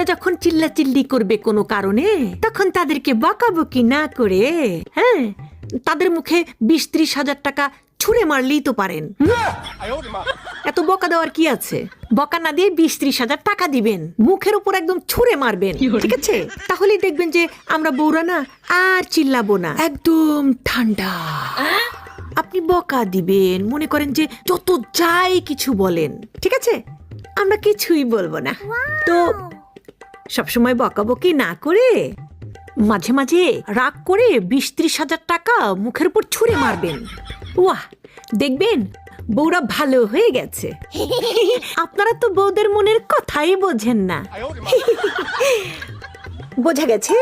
যখন চিল্লাচিল্লি করবে কোনো কারণে, তখন তাদেরকে বকাবকি না করে, হ্যাঁ, তাদের মুখে 20-30 হাজার টাকা ছুঁড়ে মারলেই তো পারেন। এত বকা দেওয়ার কি আছে? বকা না দিয়ে 20-30 হাজার টাকা দিবেন, মুখের উপর একদম ছুঁড়ে মারবেন, ঠিক আছে? তাহলেই দেখবেন যে আমরা বউরা না আর চিল্লাবো না, একদম ঠান্ডা। আপনি বকা দিবেন, মনে করেন যে যত যাই কিছু বলেন, ঠিক আছে, আমরা কিছুই বলবো না। তো সবসময় বকাবকি না করে মাঝে মাঝে রাগ করে 20-30 হাজার টাকা মুখের উপর ছুঁড়ে মারবেন। ওয়াহ, দেখবেন বউরা ভালো হয়ে গেছে। আপনারা তো বউদের মনের কথাই বোঝেন না। বোঝা গেছে?